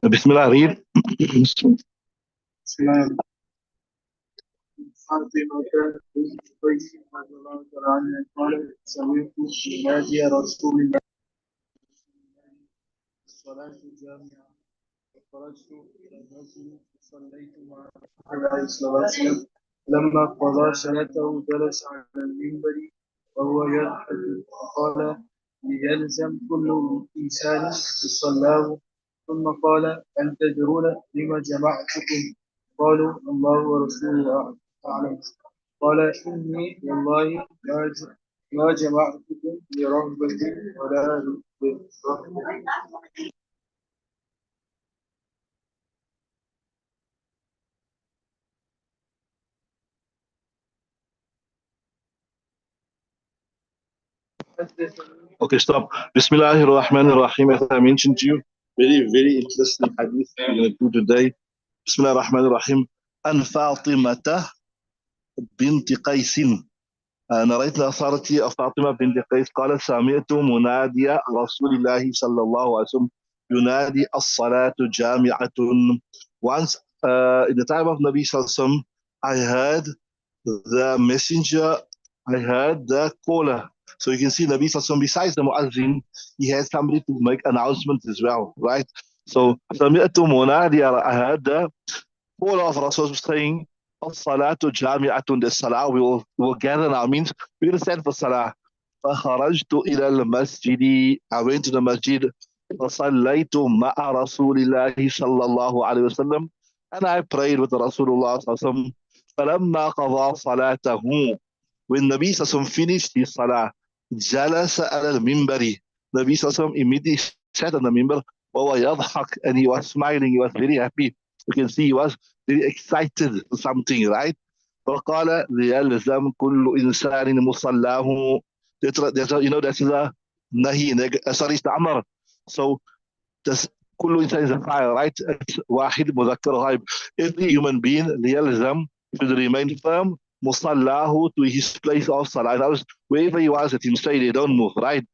Bismillah, read. بسم الله فاطمة بنت قيس رضي الله تعالى عنها قالت سمعت ينادي رسول الله الصلاة جامعة فخرجت إلى المسجد فصليت مع النبي عليه الصلاة والسلام لما قضى صلاته جلس على المنبر وهو يضحك فقال ليلزم كل إنسان بصلاه ثم قال هل تدرون لما جمعتكم قالوا الله ورسوله أعلم قال إني والله ما جمعتكم لرغبة ولا لرهبة. Okay, stop. Bismillahir Rahmanir Rahim. As I mentioned to you, very, very interesting hadith we're going to do today. Bismillahir Rahmanir Rahim. An Fatimata binti Qaisin. أنا رأيت الأثارة فاطمة بنت قيس قالت سمعت منادي رسول الله صلى الله عليه وسلم ينادي الصلاة جامعة. Once in the time of Nabi Sallallahu Alaihi Wasallam, I heard the messenger, I heard the caller. So you can see Nabi Sallallahu Alaihi Wasallam, besides the muazzin, he had somebody to make announcements as well, right? So سمعت منادي, I heard the all of Rasul saying, As-salatu jami'atun, the salah, we will gather now, means we're going to stand for salah. فخرجت إلى المسجد, I went to the masjid, فصليت مع رسول الله صلى الله عليه وسلم, and I prayed with Rasulullah صلى الله عليه وسلم. فلما قضى صلاته, when Nabi صلى الله عليه وسلم finished his salah, جلس على المنبر, Nabi صلى الله عليه وسلم immediately sat on the minbar, وهو يضحك, and he was smiling, he was very happy. You can see he was very excited for something, right? فقال ليلزم كل إنسان مصلاه. That is a nahi, sorry, it's the amr. So this كل إنسان is a fire, right? It's واحد مذكر غائب. Every human being ليلزم should remain firm مصلاه, to his place of salah. And that was wherever he was, let him stay there, don't move, right?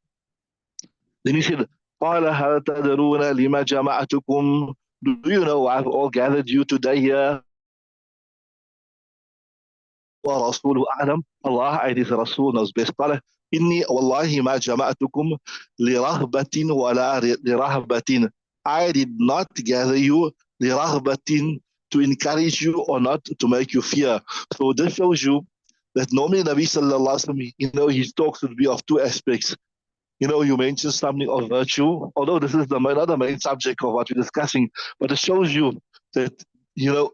Then he said, قال هل تدرون لما جمعتكم? Do you know I've all gathered you today here? ورسوله أعلم. Allah, it is Rasul knows best. قال إني والله ما جمعتكم لرهبة ولا لرهبة. I did not gather you لرهبة, to encourage you or not to make you fear. So this shows you that normally Nabi Sallallahu Alaihi Wasallam, his talks would be of two aspects. You mentioned something of virtue, although this is not the main subject of what we're discussing, but it shows you that,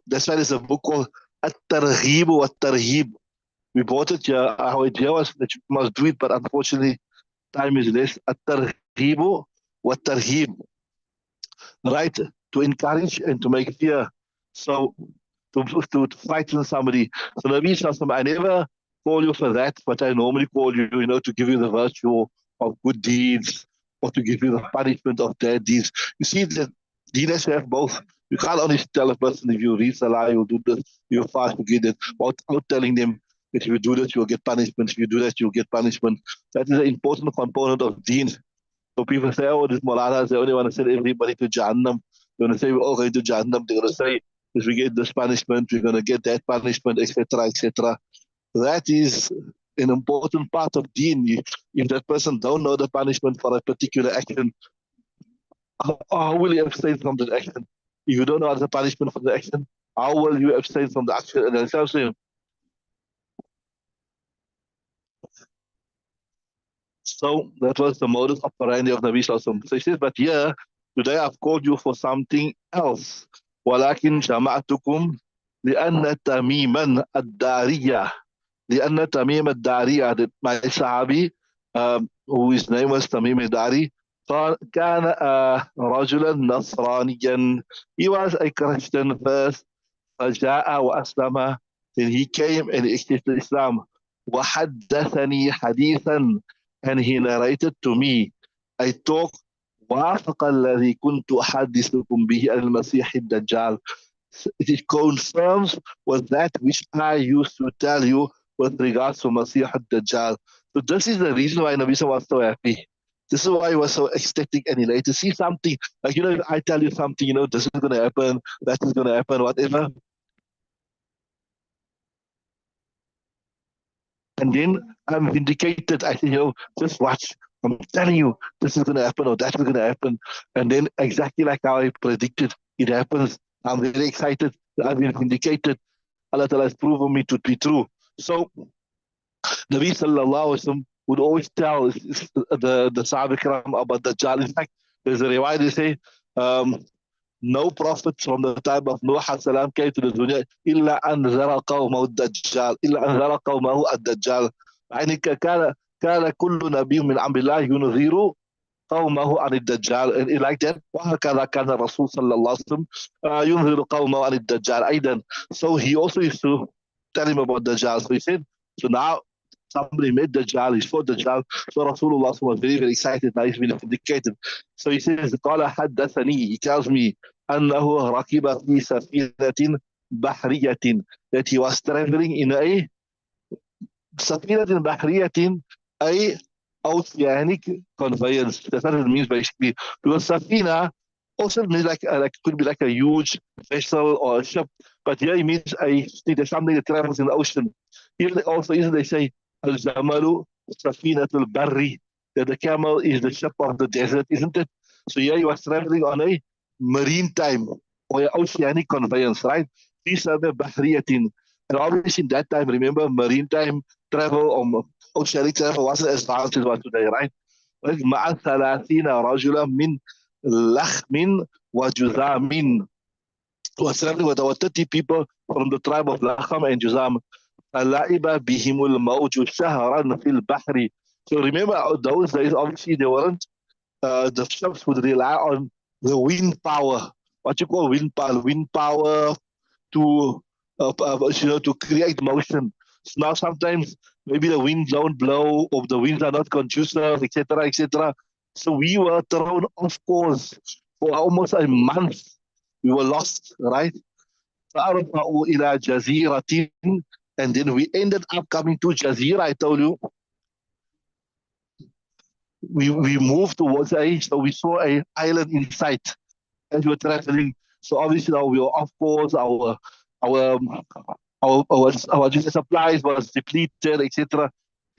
that's why there's a book called At-Targhib wa Tarhib. We bought it here. Our idea was that you must do it, but unfortunately, time is less. At-Targhib wa Tarhib, right? To encourage and to make fear. So, to frighten somebody. So, Nabi Sallallahu, I never call you for that, but I normally call you, to give you the virtue of good deeds or to give you the punishment of bad deeds. You see that deen has to have both. You can't only tell a person if you read Salah, you'll do this, you'll fast, you get it, without telling them that if you do this, you'll get punishment. If you do that, you'll get punishment. That is an important component of deen. So people say, oh, this Moulana, they only want to send everybody to Jahannam. They want to say, we're all going to Jahannam. They're going to say, if we get this punishment, we're going to get that punishment, etc., etc. That is an important part of deen. If that person don't know the punishment for a particular action, how will you abstain from that action? If you don't know the punishment for the action, how will you abstain from the action? And so that was the modus operandi of Nabi Sallallahu Alaihi Wasallam. So he says, but here, today I've called you for something else. ولكن جمعتكم لأن تميما الدارية لأن تميم الداري, that my sahabi, whose name was Tamim al-Dari, كان رجلا نصرانيا. He was a Christian first. فجاء وأسلم. Then he came and accepted Islam. وحدثني حديثا, and he narrated to me a talk وافق الذي كنت أحدثكم به عن المسيح الدجال. It confirms with that which I used to tell you with regards to Masih al-Dajjal. So this is the reason why Nabi was so happy. This is why he was so ecstatic and elated to see something. Like, if I tell you something, this is going to happen, that is going to happen, whatever. And then I'm vindicated. I say, just watch. I'm telling you, this is going to happen or that is going to happen. And then exactly like how I predicted, it happens. I'm very excited. I've been vindicated. Allah Ta'ala has proven me to be true. So Nabi Sallallahu Alaihi Wasallam would always tell the Sahaba Kiram about Dajjal. In fact, there's a riwayah they say, no prophet from the time of Noah salam came to the dunya إلا أنذر قومه الدجال إلا أنذر قومه الدجال يعني كان كل نبي من أمر الله ينذر قومه عن الدجال and like that وهكذا كان الرسول صلى الله عليه وسلم ينذر قومه عن الدجال أيضا. So he also used to tell him about Dajjal. So he said, so now somebody met Dajjal, he saw Dajjal. So Rasulullah was very, very excited. Now he's been vindicated. So he says, قال حدثني, he tells me, أنه ركب في سفينة بحرية, that he was traveling in a سفينة بحرية أي oceanic conveyance. That's what it means basically. Because safina also means like could be like a huge vessel or a ship, but here it means there's something that travels in the ocean. Here also isn't they say al jamalu safinatul barri, that the camel is the ship of the desert, isn't it? So here he was traveling on a marine time or an oceanic conveyance, right? These are the bahriyatin. And obviously in that time, remember marine time travel or oceanic travel wasn't as advanced as what today, right? مع 30 رجلا من لخم وجذام, was traveling with our 30 people from the tribe of Lakham and Juzam. فلعب بهم الموج شهرا في البحر. So remember those days, obviously they weren't, the ships would rely on the wind power. What you call wind power? Wind power to to create motion. So now sometimes maybe the winds don't blow or the winds are not conducive, etc., etc. So we were thrown off course for almost a month. We were lost, right? فأرفعوا إلى جزيرة, and then we ended up coming to Jazeera. I told you we moved towards so we saw a island in sight as we were traveling. So obviously now we were off course. Our our supplies was depleted, etc.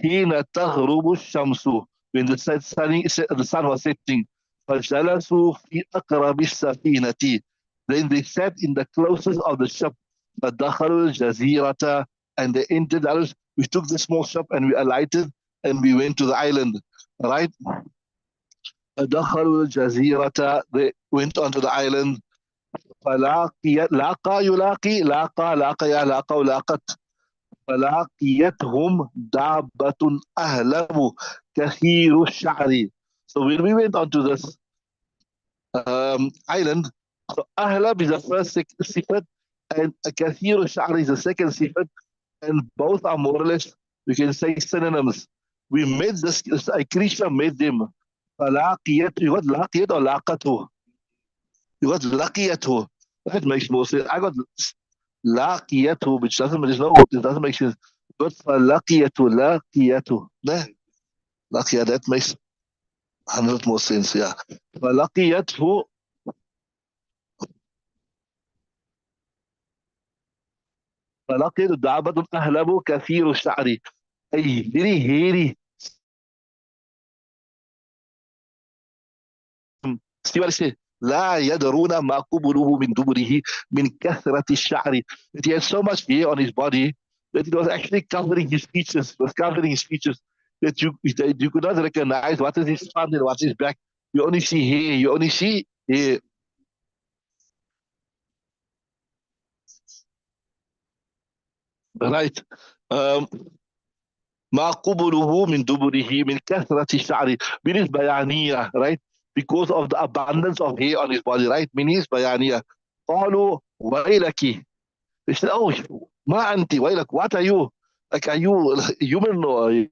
حين تغرب الشمس, when the sun was setting, فجلسوا في أقرب السفينة, then they sat in the closest of the ship, فدخلوا الجزيرة, and they entered. We took the small ship and we alighted and we went to the island, right? فدخلوا الجزيرة, they went onto the island. فلاقي لاقى يلاقي لاقى لاقى يا لاقى ولاقت فلاقيتهم دابة أهلب كثير الشعر. So when we went onto this island, so أهلب is the first sifat and كثير الشعر is the second sifat, and both are more or less, we can say, synonyms. We met this, a creature met them. فلاقيت, you got لاقيت or لاقته? You got لقيته. That makes more sense. I got لقيته, which it doesn't make sense. But فلقيته لقيته, لقية, that makes 100 more sense. Yeah. فلقيته فلقيت دابة أهلب كثير الشعر, أي very hairy. See what I say? لا يدرون ما قبله من دبره من كثرة الشعر. That he had so much hair on his body that it was actually covering his features. It was covering his features that you could not recognize what is his front and what is his back. You only see hair. You only see hair. Right. Um, ما قبله من دبره من كثرة الشعر, means بيانية, right? Because of the abundance of hair on his body, right? Means بيانية. قالوا ويلك. They said, oh, ma anti, why, like, what are you? Like, are you human or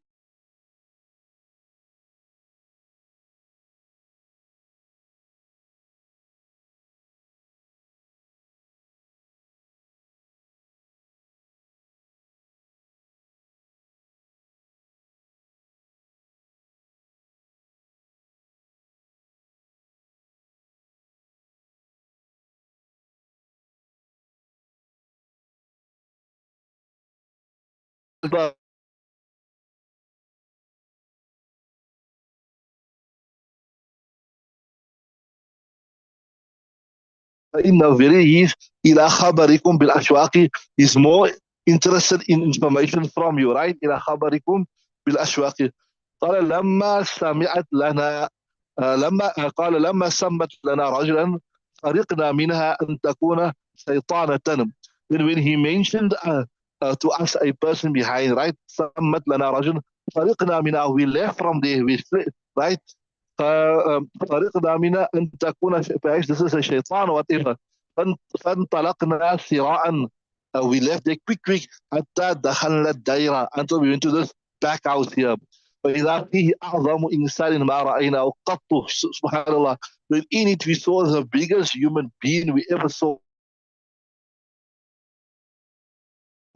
فإنه very إلى خبركم بالأشواق is more interested in information from you, right? إلى خبركم بالأشواق. قال لما سمعت لنا قال لما سمت لنا رجلا فرقنا منها أن تكون شيطانة. When he mentioned to us a person behind, right? سمت لنا رجل فرقنا منها, we left from there, we right? فطريقنا منها أن تكون فايش this is a شيطان whatever. فانطلقنا سراعا, we left there quick حتى دخلنا الدائرة until we went to this back house here. فإذا فيه أعظم إنسان ما رأيناه قط, سبحان الله. Within it we saw the biggest human being we ever saw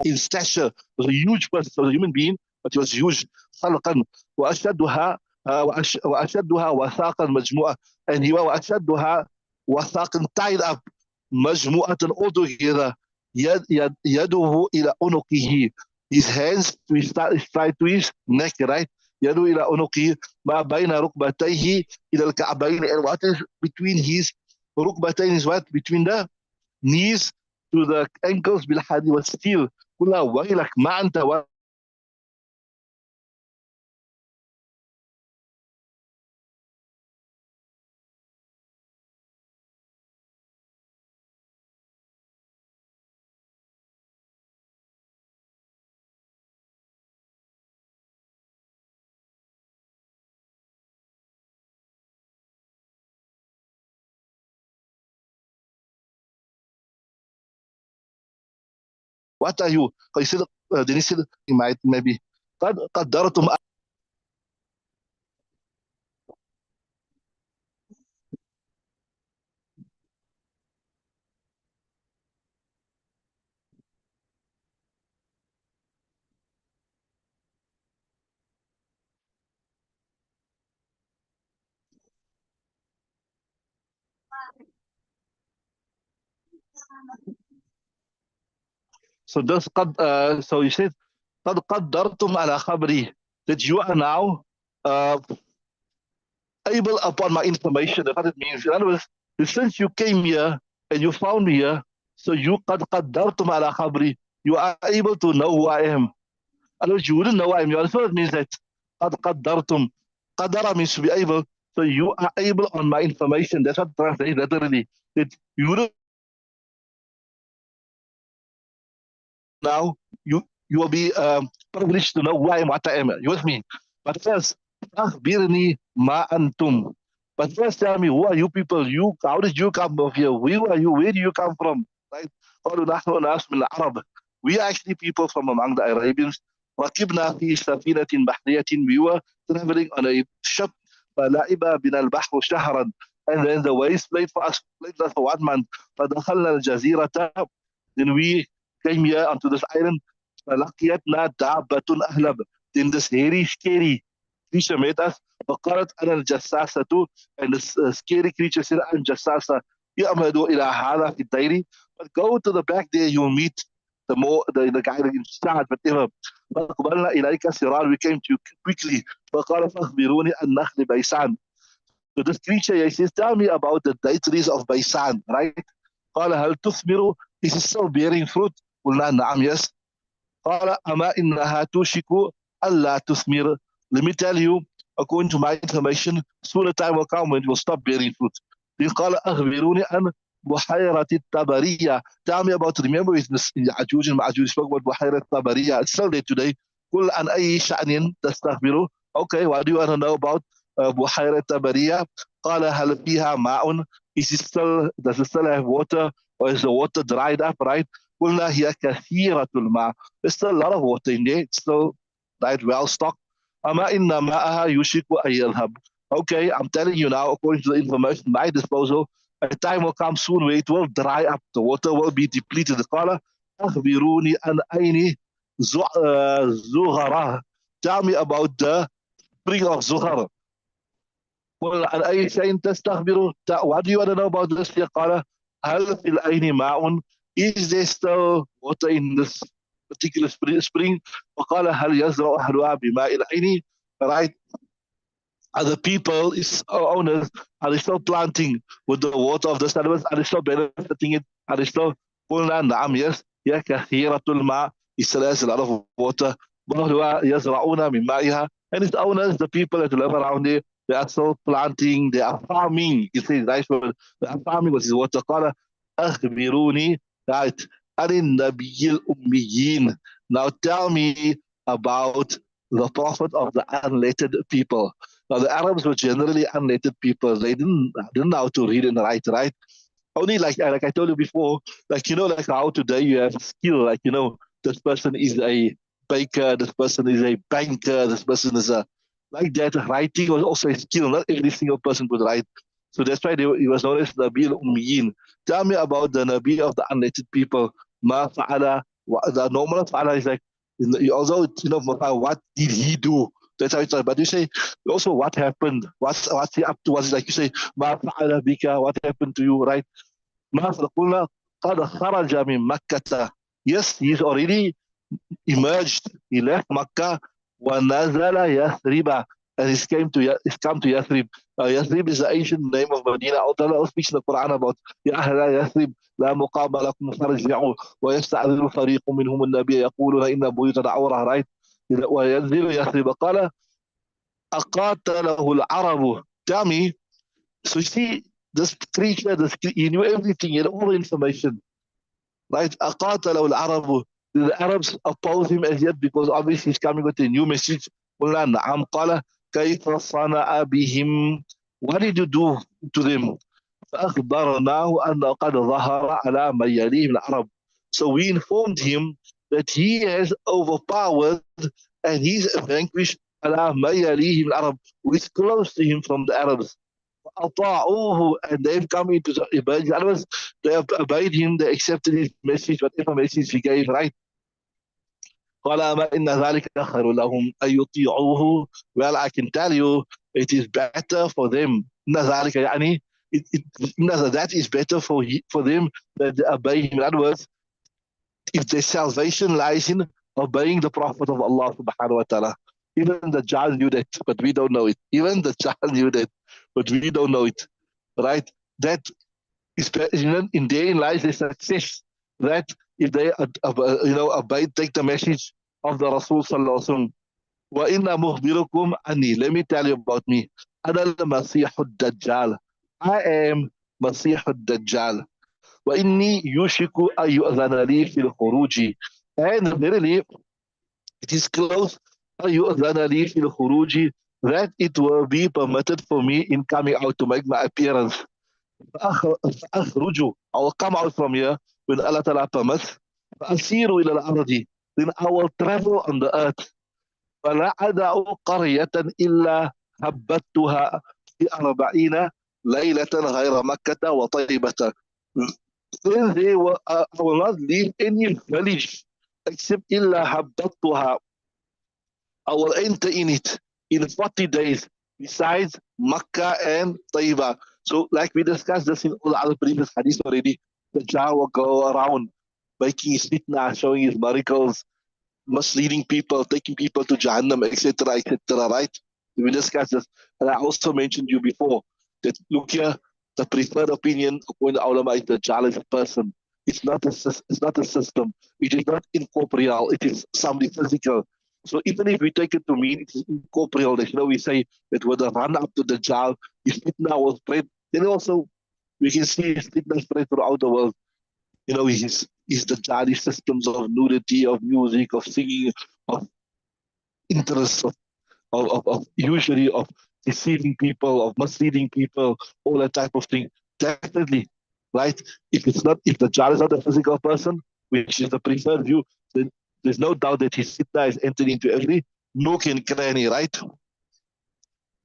in stature. It was a huge person, it was a human being, but he was huge خلقا. وأشدها وأشدها وثاقا مجموعة, and he وأشدها وثاقا tied up مجموعة all together. يده إلى عنقه, his hands tied to his neck, right? يده إلى عنقه ما بين ركبتيه إلى الكعبين, and what is between his ركبتين is what? Between the knees to the ankles بالحديد والستيل. كلها ويلك ما أنت what are you? He said, then he said, maybe قد قدرتم. So this so he said قد قدرتم على خبري, that you are now uh, able upon my information. That's what it means. In other words, since you came here and you found me here, so you قد قدرتم على خبري, you are able to know who I am. Otherwise, you wouldn't know who I am. You understand what it means? That قد قدرتم, قدر means to be able. So you are able on my information. That's what translates literally. That you wouldn't now, you will be privileged to know who I am, what I am. You with me? But first, أخبرني ما أنتم. But first, tell me, who are you people? How did you come of here? Who are you? Where do you come from? Right? قالوا نحن ناس من العرب. We are actually people from among the Arabians. ركبنا في سفينة بحرية. We were traveling on a ship. فلعب بنا البحر شهرا. And then the waves played us for 1 month. فدخلنا الجزيرة. Then we came here onto this island. فلقيتنا دابة أهلب. Then this hairy, scary creature met us. فقالت أنا الجساسة, and this scary creature said أنا الجساسة. يأمدوا إلى هذا في الدير. But go to the back there, you'll meet the guy in charge, whatever. فأقبلنا إليك سرار, we came to you quickly. فقال فأخبروني عن نخل بيسان. So this creature, he says, tell me about the date trees of Baisan, right? قال هل تثمر, is it still bearing fruit? قلنا نعم, yes. قال أما إنها توشك ألا تثمر. Let me tell you, according to my information, soon a time will come when it will stop bearing fruit. Then قال أخبروني عن بحيرة الطبرية. Tell me about, remember in Ajuj and Ma'ajuj spoke about بحيرة الطبرية. It's still there today. قل عن أي شأن تستخبره. Okay, what do you want to know about بحيرة الطبرية? قال هل فيها ماء? Does it still have water, or is the water dried up, right? قلنا هي كثيرة الماء. There's still a lot of water in there. It's still right, well stocked. أما إن ماءها يوشك أن يذهب. Okay, I'm telling you now, according to the information at my disposal, a time will come soon where it will dry up. The water will be depleted. قال أخبروني عن أين زغرة. Tell me about the spring of Zuhar. قل عن أي شيء تستخبر. What do you want to know about this? قال هل في العين ماء? Is there still water in this particular spring. وقال هل يزرع أهلها بماء العين. Right? Other people, its owners, are they still planting with the water of the sediments? Are they still benefiting it? Are they still قلنا نعم, yes, هي كثيرة الماء, it still has a lot of water. وأهلها يزرعون من مائها, and its owners, the people that live around there, they are still planting, they are farming. It says nice word, they are farming with his water. قال أخبروني, right, عن النبي الأميين. Now tell me about the prophet of the unlettered people. Now the Arabs were generally unlettered people. They didn't know how to read and write, right? Only like I told you before, like like how today you have skill, like this person is a baker, this person is a banker, this person is a like that. Writing was also a skill. Not every single person could write. So that's why he was known as Nabi al-Ummiyin. Tell me about the Nabi of the unlettered people. Ma fa'ala. The normal fa'ala is like, although what did he do? That's how it's like. But you say also what happened? What's he up to? What's like you say, Ma fa'ala bika, what happened to you, right? Ma fa'ala قد خرج من مكة. Yes, he's already emerged. He left Makkah. وَنَزَلَ يَثْرِبَ. And he's come to Yathrib. Yathrib is the ancient name of Medina. Allah speaks in the Quran about يا أهل يثرب لا مقام لكم فارجعوا ويستعذر فريق منهم النبي يقولون إن بيوتنا عورة, right? وينزل يثرب قال أقاتله العرب. Tell me, so you see, this creature, he knew everything, he had all the information. Right? أقاتله العرب. The Arabs oppose him as yet because obviously he's coming with a new message. قلنا نعم. قال كيف صنع بهم. What did you do to them? فأخبرناه أنه قد ظهر على من يليه من العرب. So we informed him that he has overpowered and he's vanquished على من يليه من العرب, who is close to him from the Arabs. أطاعوه, and they've come into the obedience. In other words, they have obeyed him, they accepted his message, whatever message he gave, right? قال ما إن ذلك خير لهم أن يطيعوه. Well, I can tell you, it is better for them. إن ذلك يعني that is better for them that they obey him. In other words, if their salvation lies in obeying the Prophet of Allah subhanahu wa ta'ala. Even the child knew that, but we don't know it. Even the child knew that, but we don't know it. Right? That is, in therein lies the success. That if they obey, take the message of the Rasul sallallahu alaihi wasallam. وَإِنَّ مُخْبِرُكُمْ عَنِّي. Let me tell you about me. أَنَا الْمَسِيحُ الدَّجَّالِ. I am Masih al-Dajjal. وإني يوشك أن يؤذن لي في الخروج. And verily, it is close أن يؤذن لي في الخروج, that it will be permitted for me in coming out to make my appearance. فأخرج, I will come out from here when Allah Ta'ala permits. فأسير إلى الأرض, then I will travel on the earth. فلا أدع قرية إلا هبتها في 40 ليلة غير مكة وطيبة. Then I will not leave any village except إلا هبتها. I will enter in it in 40 days besides Makkah and Taiba. So like we discussed this in all the other previous hadiths already, the Jah will go around making his fitna, showing his miracles, misleading people, taking people to Jahannam, etc., etc., right? We discussed this. And I also mentioned you before that, look here, the preferred opinion of the ulama is the Jah is a person. It's not a system. It is not incorporeal. It is something physical. So even if we take it to mean it is incorporeal, we say that with the run up to the Jah, his fitna was spread. Then also we can see his fitna spread throughout the world. Is the jari systems of nudity, of music, of singing, of interest, of usually of deceiving people, of misleading people, all that type of thing. Definitely, right? If the jar is not a physical person, which is the preferred view, then there's no doubt that his fitna is entered into every nook and cranny, right?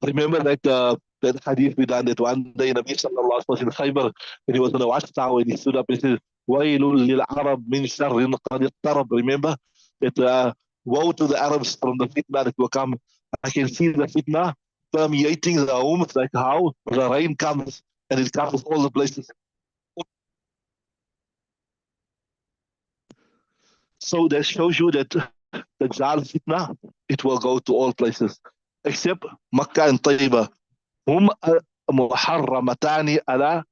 Remember that hadith we done that one day Nabi sallallahu alaihi wasallam in Khaybar, when he was on a watchtower and he stood up and he said, "Wailul lil Arab min sharrin qad iqtarab." Remember that woe to the Arabs from the fitna that will come. I can see the fitna permeating the homes like how the rain comes and it covers all the places. So that shows you that the Jal fitna, it will go to all places except Makkah and Taiba. هم محرمتان على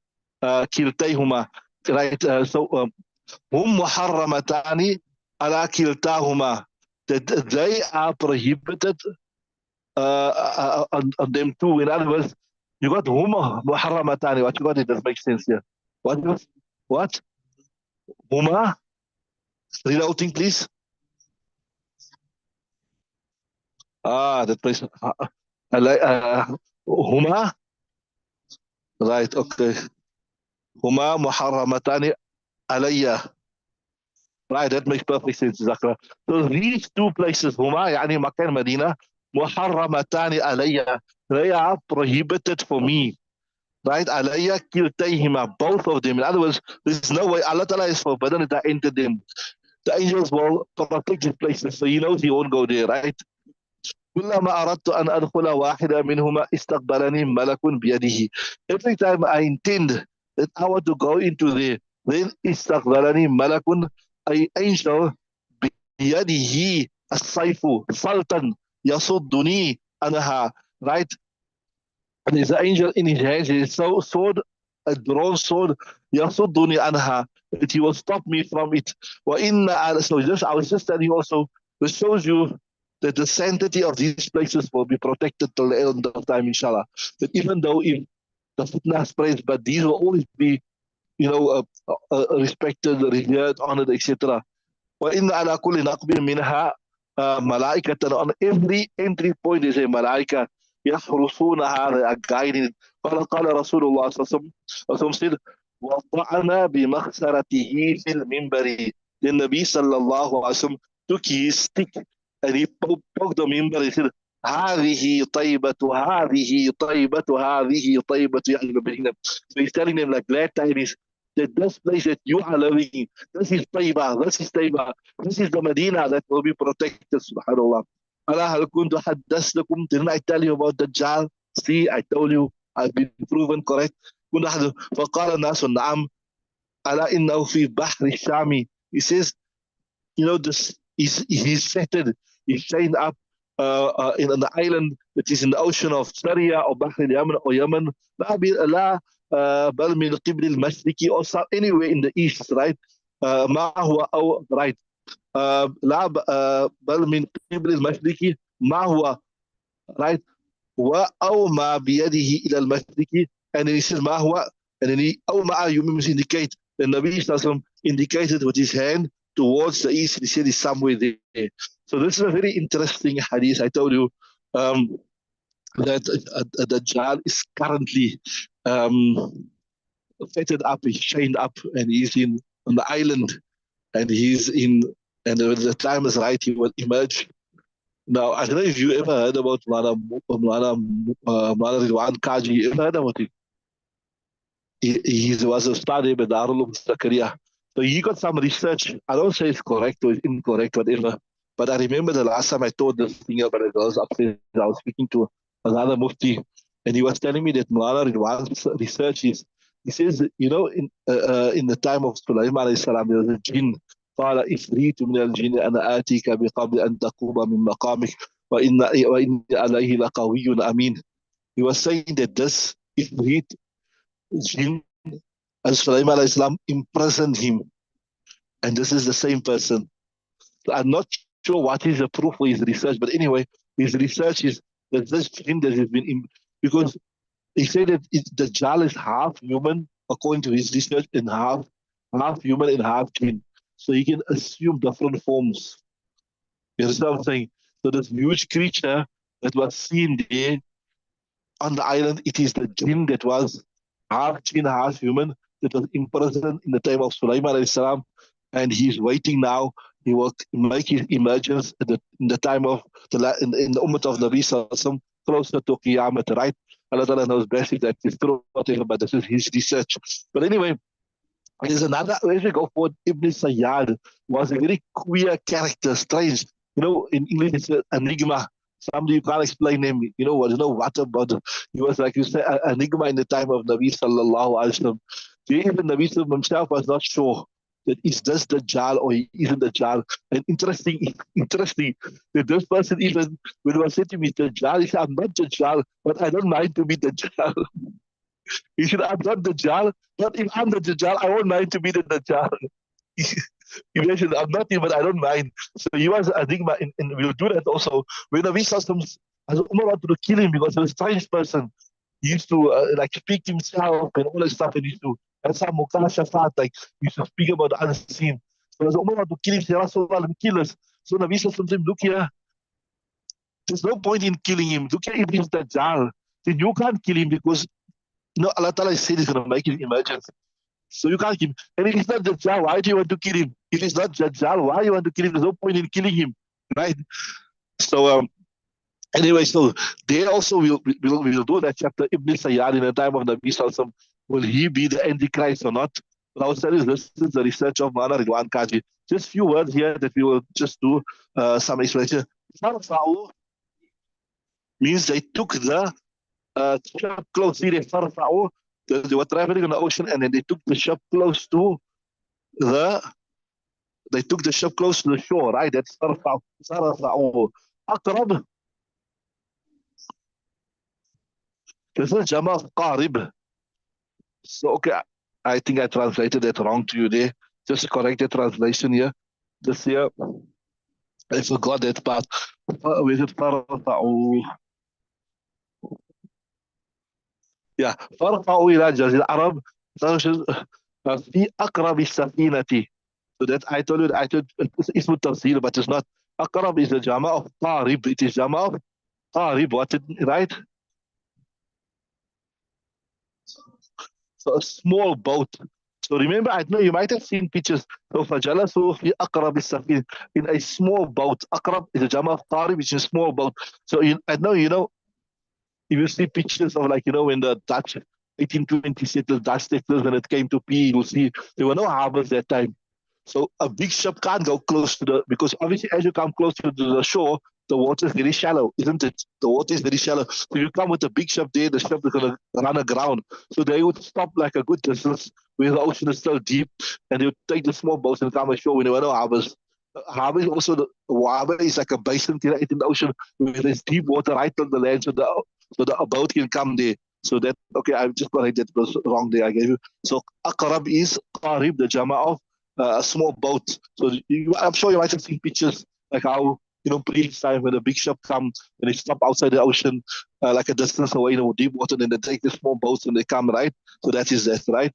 كلتيهما. Right? هم محرمتان على كلتاهما. That they are prohibited on them too. In other words, you got huma muharramatani. What you got? It doesn't make sense here. What? What? Huma? Read out thing, please. That place. Huma? Right, okay. Huma muharramatani alayya. Right, that makes perfect sense, Zakra. So these two places, Huma, yani Makkah and Medina, muharramatani alayya. They are prohibited for me. Right? Alayya kiltayhima, both of them. In other words, there's no way Allah Ta'ala is forbidden to enter them. The angels will protect these places, so he knows he won't go there, right? كلما أردت أن أدخل واحدة منهما استقبلني ملك بيده. Every time I intend that I want to go into there, then استقبلني ملك, an angel بيده السيف sultan يصدني عنها, right? And there's an angel in his hands, his sword, a drawn sword, يصدني عنها, that he will stop me from it. So just, I was just telling you also, this shows you that the sanctity of these places will be protected till the end of time, inshallah. That even though if the fitna spreads, but these will always be, respected, revered, honored, etc. وإن على كل نقب منها ملائكة. On every entry point is a malaika يحرسونها, they are guiding it. قال رسول الله صلى الله عليه وسلم وضعنا بمخسرته في المنبر. The Nabi sallallahu alaihi wasallam took his stick and he poked the minbar. He said, هذه طيبة هذه طيبة هذه طيبة. So he's telling them like glad tidings that this place that you are living, this is Taiba, this is Taiba, this is the Medina that will be protected, subhanAllah. Allah hal kuntu haddastukum, didn't I tell you about Dajjal? See, I told you, I've been proven correct. فقال الناس نعم ألا إنه في بحر الشام. He says, this he's settled, he's chained up in an island that is in the ocean of Syria or Bahr al-Yaman or Yemen. لا بل من قبل المشرقي or anywhere in the east, right? ما هو أو right لا بل من قبل المشرقي ما هو, right? أو ما بيده إلى المشرقي, and then he says ما هو, and then أو ما, you must indicate, the Nabi indicated with his hand towards the east. He said it's somewhere there. So this is a very interesting hadith. I told you that Dajjal is currently fettered up, he's chained up, and he's on the island, and and when the time is right, he will emerge. Now, I don't know if you ever heard about Moulana Ridwan Kaji. You ever heard about him? He was a study by Darul Zakaria. So he got some research. I don't say it's correct or it's incorrect, whatever. But I remember the last time I told this thing about the girls upstairs, I was speaking to another mufti, and he was telling me that Moulana Ridwan's research is, he says, in the time of Sulaiman alayhi salam, there was a jinn. قال إفريت من الجن أنا آتيك بقبل أن تقوم من مقامك وإن عليه لقوي أمين. He was saying that this Ifrit jinn, as Sulaiman alayhi salam imprisoned him, and this is the same person. So I'm not sure what is the proof for his research, but anyway, his research is that this jinn that has been because he said that the Dajjal is half human, according to his research, and half human and half jinn. So he can assume different forms. You understand what I'm saying? So this huge creature that was seen there on the island, it is the jinn that was half jinn, half human, that was imprisoned in the time of Sulaiman alayhi salam, and he's waiting now. He will make his emergence in the time of in the ummah of Nabi sallallahu alaihi wasallam, closer to Qiyamah, right? Allah Ta'ala knows best if that is true, whatever, but this is his research. But anyway, there's another, as we go forward, Ibn Sayyad was a very queer character, strange. In English it's an enigma. Somebody you can't explain him. What about him. He was like you said, an enigma in the time of Nabi sallallahu alaihi wasallam. Even Nabi sallallahu himself was not sure that is this Dajjal or he isn't Dajjal. And interesting that this person even, when it was said to me Dajjal, he said, I'm not Dajjal, but I don't mind to be Dajjal. He said, I'm not Dajjal, but if I'm the Dajjal, I won't mind to be the Dajjal. He mentioned, I'm not him, but I don't mind. So he was, I think, we'll do that also. When we saw some, as Umar wanted to kill him because he was a strange person. He used to like speak to himself and all that stuff, and he used to have some mukashafat, like he used to speak about the unseen. So as Umar wanted to kill him, he said, Rasulullah, let me kill us. So Nabi said, look here, there's no point in killing him. Look here, if he's Dajjal, then you can't kill him because Allah Ta'ala said he's going to make it emergence. So you can't kill him. And if he's not Dajjal, why do you want to kill him? If he's not Dajjal, why do you want to kill him? There's no point in killing him, right? So anyway, so they also will do that chapter. Ibn Sayyad in the time of Nabi Sallallahu, will he be the Antichrist or not? But I will tell you, this is the research of Moulana Ridwan Kaji. Just few words here that we will just do some explanation. Farfa'u means they took the ship close. See, they were traveling on the ocean, and then they took the ship close to the shore, right? That's Farfa'u. Aqrab. This is Jama of Qarib. So, okay, I think I translated that wrong to you there. Just correct the translation here. This here, I forgot that part. With it, Farfa'u. Yeah, فارفعوا إلى جزيرة العرب في أقرب السفينة. So that I told you, it's اسم التفسير, but it's not. أقرب is the jama of قارب. It is jama of قارب. What's it, right? So a small boat. So remember, I know you might have seen pictures. So فجلسوا في أقرب السفينة, in a small boat. أقرب is the jama of قارب, which is a small boat. So I know, if you see pictures of, like, when the Dutch 1820 settlers, Dutch settlers, when it came to P, you'll see there were no harbors that time. So a big ship can't go close to because obviously as you come close to the shore, the water is very shallow, isn't it? The water is very shallow. So you come with a big ship there, the ship is going to run aground. So they would stop like a good distance where the ocean is still deep, and they would take the small boats and come ashore when there were no harbors. Harbor is also, the harbor is like a basin in the ocean where there's deep water right on the land, so the boat can come there. So that, okay, I've just corrected that, was wrong there I gave you. So Aqrab is Qarib, the jama of a small boat. So I'm sure you might have seen pictures like how, previous time when a big ship comes and they stop outside the ocean, like a distance away, deep water, and then they take the small boats and they come, right? So that is that, right?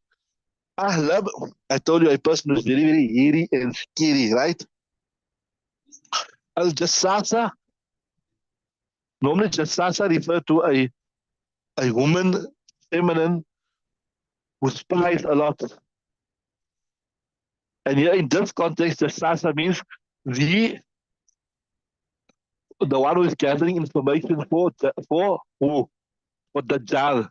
Ahlab, I told you, a person who's very, very hairy and scary, right? Al-Jassasa, normally Jassasa refer to a woman, feminine, who spies a lot. And here in this context, Jassasa means the one who is gathering information for who? For Dajjal.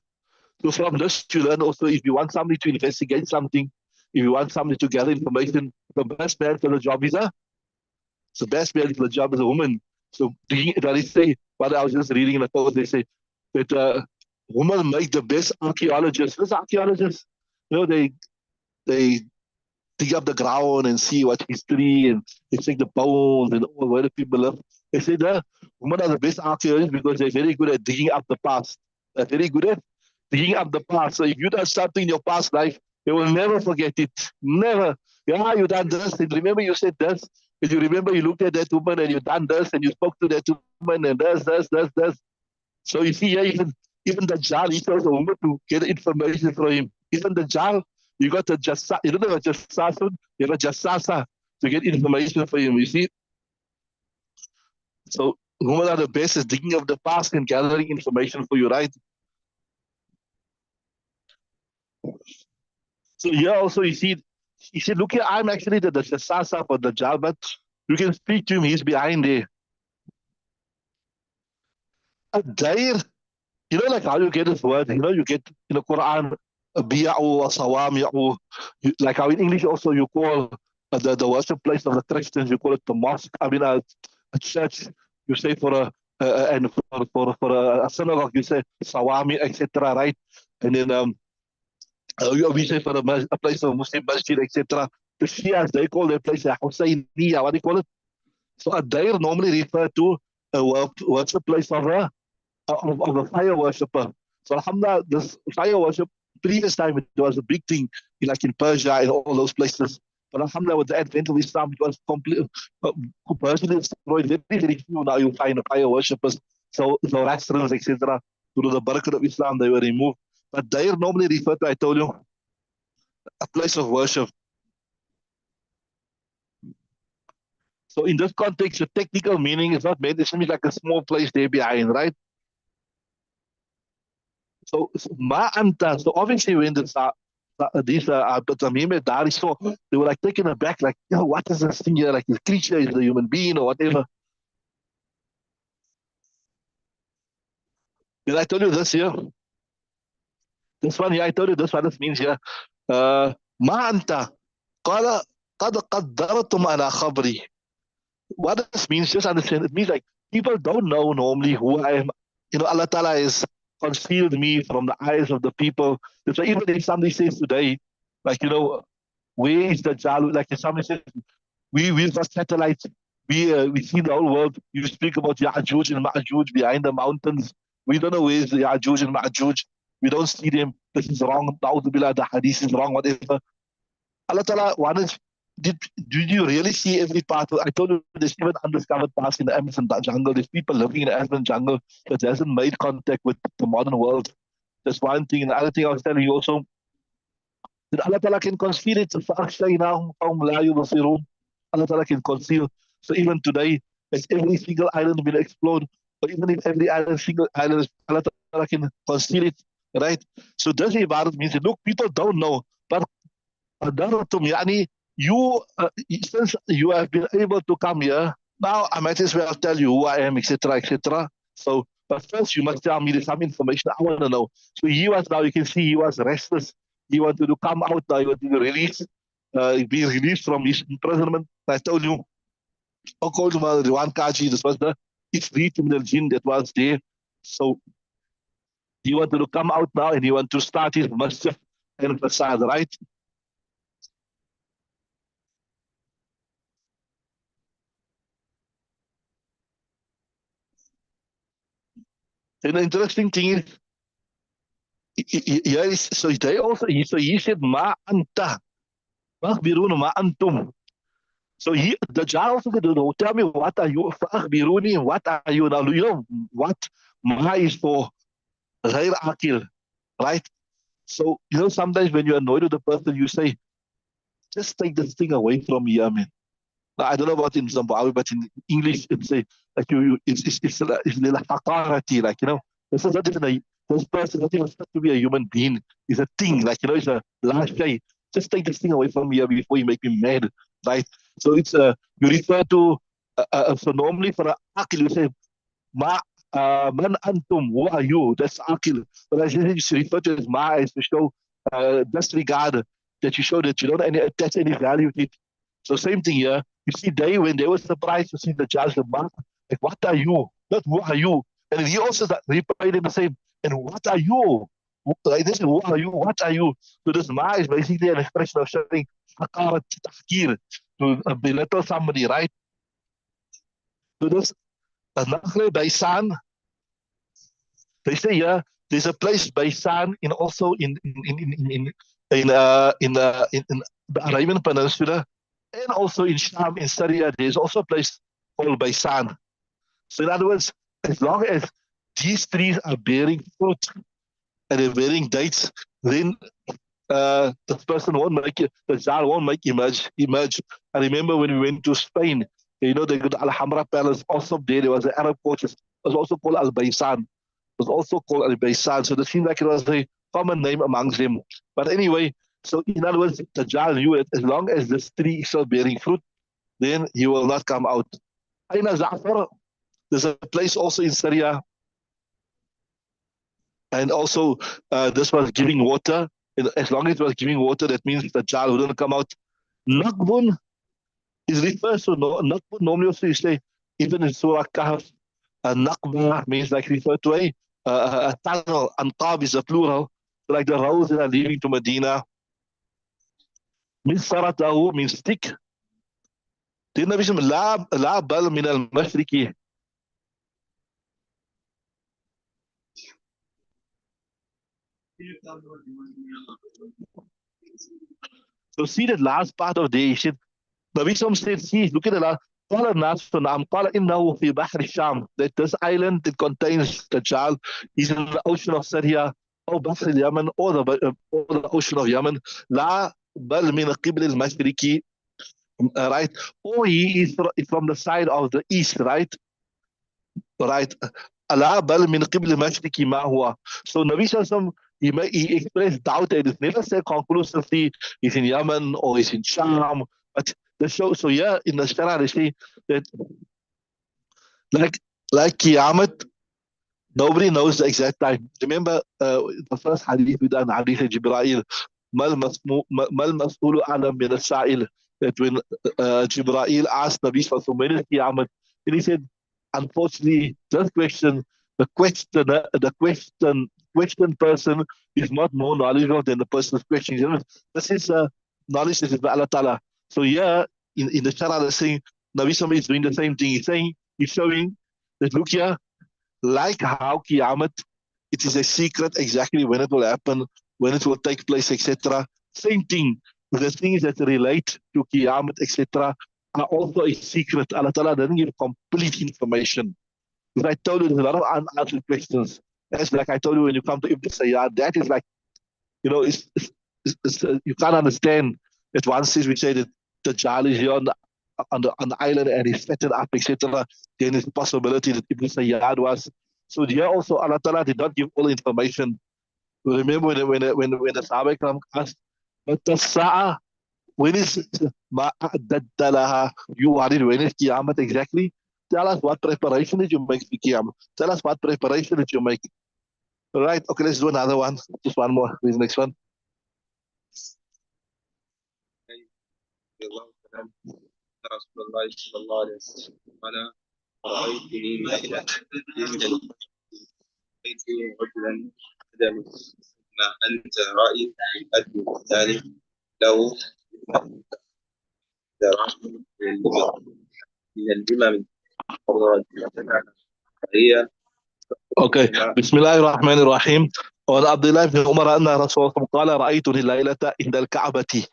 So from this, you learn also, if you want somebody to investigate something, if you want somebody to gather information, the best man for the job is a woman. So they say, what I was just reading in the quote, they say that women make the best archaeologists. Those archaeologists, they dig up the ground and see what history, and they check the bones and all where the people live. They say the women are the best archaeologists because they're very good at digging up the past. They're very good at digging up the past. So if you done something in your past life, they will never forget it. Never. Yeah, you done this, and remember you said this, and you remember you looked at that woman and you done this, and you spoke to that woman and this. So you see here, even the Dajjal, he tells a woman to get information from him. Even the Dajjal, you got the Jassasa, you don't have a Jassasa, you have a Jassasa to get information from him, you see? So women are the best at digging up the past and gathering information for you, right? So here also you see, he said, look here, I'm actually the Jassasa for the Dajjal, but you can speak to him, he's behind there. A dair, like how you get this word, you get in the Quran, biya'u or sawami'u, like how in English also you call the worship place of the Christians, you call it the mosque. I mean, a church, you say for and for a synagogue, you say sawami, etc., right? And then we say for a place of Muslim masjid, etc. the Shias, they call their place a Husayniya, what do you call it? So a dair normally refer to a worship place of a fire worshipper. So alhamdulillah, this fire worship, previous time it was a big thing, like in Persia and all those places. But alhamdulillah, with the advent of Islam, it was complete, partially destroyed. Very, very few now you find fire worshippers. So restaurants, etc. Through the barakah of Islam, they were removed. But they are normally referred to, I told you, a place of worship. So in this context, the technical meaning is not made. It's only like a small place there behind, right? So ma anta. So obviously when these Tamim Dari saw, they were like taken aback, like, what is this thing here? Like this creature is a human being or whatever. Did I tell you this here? This one here, I told you this what this means here. Ma anta. قال قد قدرتم على خبري. What this means, just understand, it means like people don't know normally who I am. Allah Ta'ala has concealed me from the eyes of the people. So even if somebody says today, like, where is the Jalu? Like if somebody says, we've got satellites, we see the whole world. You speak about Ya'juj and Ma'juj behind the mountains. We don't know where's the Ya'juj and Ma'juj. We don't see them. This is wrong. The hadith is wrong, whatever. Allah Ta'ala wanted, did you really see every part? I told you there's even undiscovered parts in the Amazon jungle. There's people living in the Amazon jungle that hasn't made contact with the modern world. That's one thing. And the other thing I was telling you also, that Allah Ta'ala can conceal it. Allah Ta'ala can conceal. So even today, if every single island will explode, or even if every single island, Allah Ta'ala can conceal it, right? So this ibadat means that, look, people don't know, but قدرتم يعني you since you have been able to come here, now I might as well tell you who I am, etc., etc. So, but first you must tell me some information I want to know. So he was, now you can see he was restless. He wanted to come out now. He wanted to be released from his imprisonment. I told you, according to the one Kaji, this was the Ifrit min al-Jinn that was there. So he wanted to come out now and he wanted to start his masjid and facade, right? And the interesting thing is, yes, so they also, so he said, Ma anta, فأخبروني ma antum. So the jar also said, tell me, what are you? فأخبروني, what are you? Now, what? Ma is for غير عاقل, right? So, sometimes when you're annoyed with the person, you say, just take this thing away from me, I mean. I don't know about in Zimbabwe, but in English, it's a like it's little hakarati, like this is not even this person not even supposed to be a human being. It's a thing, like it's a last day. Just take this thing away from me before you make me mad, right? So it's you refer to so normally for an akil you say ma man antum, who are you? That's akil. But I think you refer to as ma is to show disregard, that you show that you don't attach any value to it. So same thing here. You see, when they were surprised to see the judge, the man, like, what are you? Not who are you? And he also replied in the same, and what are you? Like this, who are you? What are you? So this ma is basically an expression of showing hakarat, tahkir, to belittle somebody, right? So this, Nakhle Baisan, they say, yeah, there's a place Baisan in also in the Arabian Peninsula, and also in Sham, in Syria, there's also a place called Baisan. So in other words, as long as these trees are bearing fruit and they're bearing dates, then the person won't make it, the Zal won't make emerge. I remember when we went to Spain, they got Alhambra Palace, also there was an Arab fortress, it was also called Al Baisan. It was also called Al Baisan. So it seemed like it was a common name amongst them. But anyway, so in other words, the Dajjal knew it, as long as this tree is still bearing fruit, then he will not come out. Aina Za'far, there's a place also in Syria, and also this was giving water. And as long as it was giving water, that means the Dajjal wouldn't come out. Naqbun is refers to Naqbun. Normally also you say, even in Surah Kahf, Naqba means like refer to a tunnel. Anqab is a plural. So like the roads that are leading to Medina. Misaratahu means stick. Then Nabi said, La bal min al mashriki. So see that last part of the Asian. Nabi Sam said, see, look at the last. قال الناس نعم قال إنه في بحر الشام, that this island that contains the child is in the ocean of Syria or بحر اليمن or the ocean of Yemen. لا بل من قبل المشرقي, right, or he is from the side of the east, right. لا بل من قبل المشرقي ما هو. So Nabi Sallam, he expressed doubt and it never said conclusively he's in Yemen or he's in Sham. But the show, so yeah, in the Shara they say that like like Qiyamah, nobody knows the exact time. Remember the first hadith we done, hadith of Jibreel, ما المسؤول أعلم من السائل, that when Jibreel asked Nabi Sallallahu when is Qiyamah, and he said, unfortunately, this question, the question person is not more knowledgeable than the person who's questioning. You know, this is knowledge that is by Allah Ta'ala. So here in the Shara, they're saying Nabi Sallallahu is doing the same thing. He's saying, he's showing that look here, like how Qiyamah, it is a secret exactly when it will happen, when it will take place, etc. Same thing, the things that relate to Qiyamah, etc., are also a secret. Allah Ta'ala doesn't give complete information. Because I told you there's a lot of unanswered questions. That's like I told you when you come to Ibn Sayyad, that is like, you can't understand that one says we say that the Dajjal is here on the island and he's fatted up, etc. Then there's a possibility that Ibn Sayyad was. So here also Allah Ta'ala did not give all the information. Remember when the Sahaba asked, but the Sa'a, when is Ma'adaddalaha? You are it, when is Qiyamah exactly? Tell us what preparation did you make for Qiyamah? Tell us what preparation did you make? All right, okay, let's do another one. Just one more. Please, next one. رسول الله صلى الله عليه وسلم قال رأيتني ليلة رأيت رجلا قدم ما أنت رأيت أدنى ذلك له دراسة من الإمام هي Okay. بسم الله الرحمن الرحيم. وعن عبد الله بن عمر أن رسول الله قال رأيتني الليلة عند الكعبة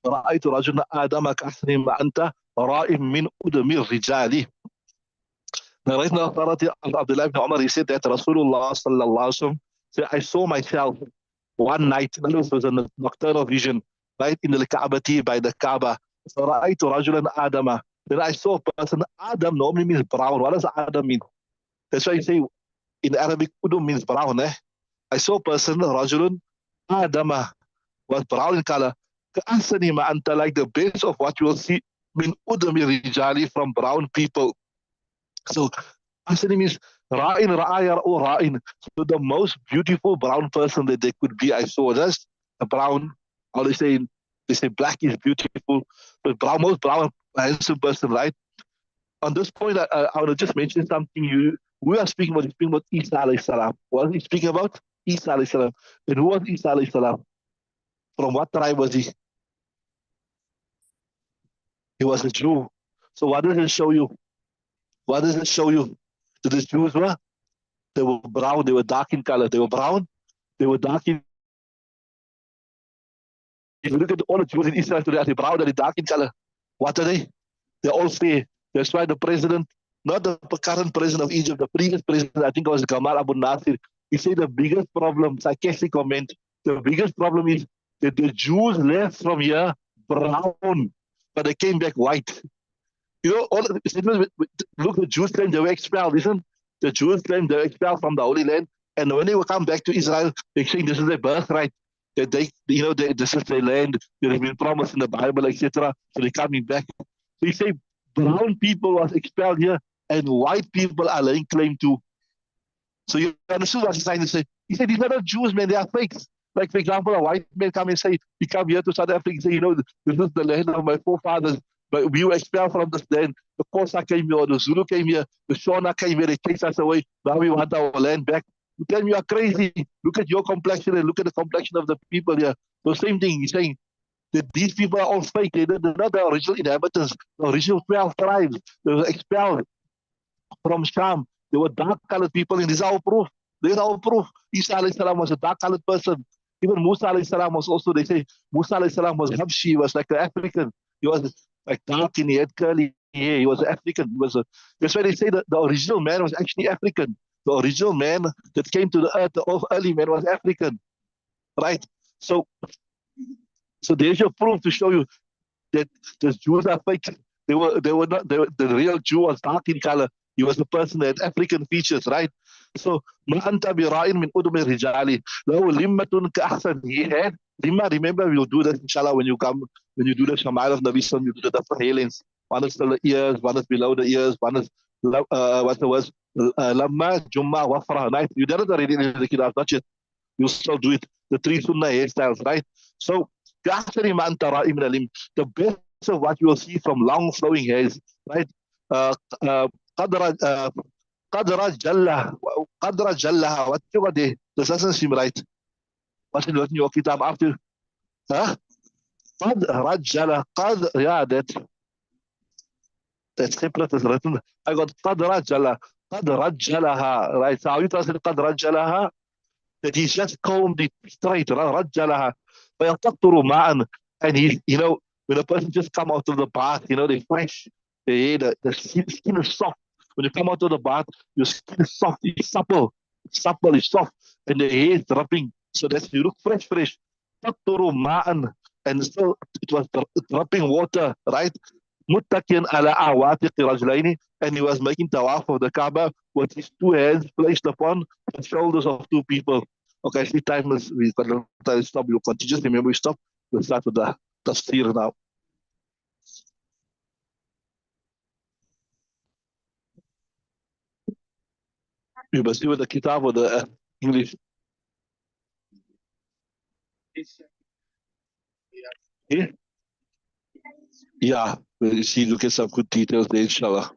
رأيت رجلا آدم كأحسن ما أنت رائم من أدم الرجال. Narrating authority of Abdullah ibn Umar, he said that Rasulullah sallallahu alaihi wasallam said, I saw myself one night, and it was a nocturnal vision, right in the Ka'bati by the Kaaba. So رأيت رجلا آدم. Then I saw a person. Adam normally means brown. What does Adam mean? That's why you say in Arabic, udum means brown. I saw a person, rajulun Adama, was brown in color. كأحسن ما أنت, like the base of what you will see min udumi rijali, from brown people. So Asani means Ra'in, Ra'aya, or Ra'in. So the most beautiful brown person that they could be, I saw. That's a brown, or they say black is beautiful, but most brown, handsome person, right? On this point, I want to just mention something. We are speaking about Isa alayhi salam. What are we speaking about? Isa alayhi salam. And who was Isa alayhi salam? From what tribe was he? He was a Jew. So what does it show you? What does it show you? That the Jews were? They were brown, they were dark in color. They were brown, they were dark in. If you look at all the Jews in Israel today, are they brown, are they dark in color? What are they? They're all fair. That's why the president, not the current president of Egypt, the previous president, I think it was Gamal Abu Nasir, he said the biggest problem, sarcastic comment, the biggest problem is that the Jews left from here brown, but they came back white. All look, the Jews claim they were expelled, listen. The Jews claim they were expelled from the Holy Land, and when they will come back to Israel, they say this is their birthright, that this is their land, that has been promised in the Bible, etc. So they're coming back. So you say brown people was expelled here, and white people are laying claim to. So you understood what he's trying to say. He said these are not Jews, man, they are fakes. Like, for example, a white man come and say, he come here to South Africa and say, this is the land of my forefathers, but we were expelled from this land. The Xhosa came here, the Zulu came here, the Shona came here, they chased us away. Now we want our land back. You tell me you are crazy. Look at your complexion and look at the complexion of the people here. So same thing, he's saying, that these people are all fake. They're not the original inhabitants, the original 12 tribes. They were expelled from Sham. There were dark-colored people, and these are all proof. These are all proof. Isa alayhi salam was a dark-colored person. Even Musa alayhi salam was also, they say, Musa alayhi salam was Habshi, he was like an African. He was like dark and he had curly hair. He was an African. That's why they say that the original man was actually African. The original man that came to the earth, the early man was African, right? So, so there's your proof to show you that the Jews are fake. The real Jew was dark in color. He was a person that had African features, right? So ما أنت براء من أدم الرجال له لمة كأحسن. He had lima. Remember, we'll do this inshallah when you do the Shama'il of Nabi Sallam, you do the different halings. One is the ears, one is below the ears, one is what's the word? Lamma, Jumma, Wafra. Right? You did it already in the Kitab, not yet. You still do it. The three sunnah hairstyles, right? So كأحسن ما أنت راء من الإم. The best of what you will see from long flowing hairs, right? قدر قدر جلها قدر جلها. What you got there? This doesn't seem right. What's in your kitab after? Huh? قد رجل قد, yeah, that separate is written. I got قد رجل قد رجلها, right? So how you translate قد رجلها? That he's just combed it straight. رجلها فيقطر معا. And he, when a person just come out of the bath, they're fresh. The skin is soft. When you come out of the bath, your skin is soft, it's supple, it's soft, and the hair is dripping. So that you look fresh. تقطر معا. And still it was dripping water, right? متكئا على عواتق رجلين. And he was making tawaf of the Kaaba with his two hands placed upon the shoulders of two people. Okay, I see time is, we've got a time to stop. We'll continue. Just remember we stop. We'll start with the tafsir now. You must see with the kitab or the English. Yeah? Yeah, we'll see, look at some good details there, inshallah.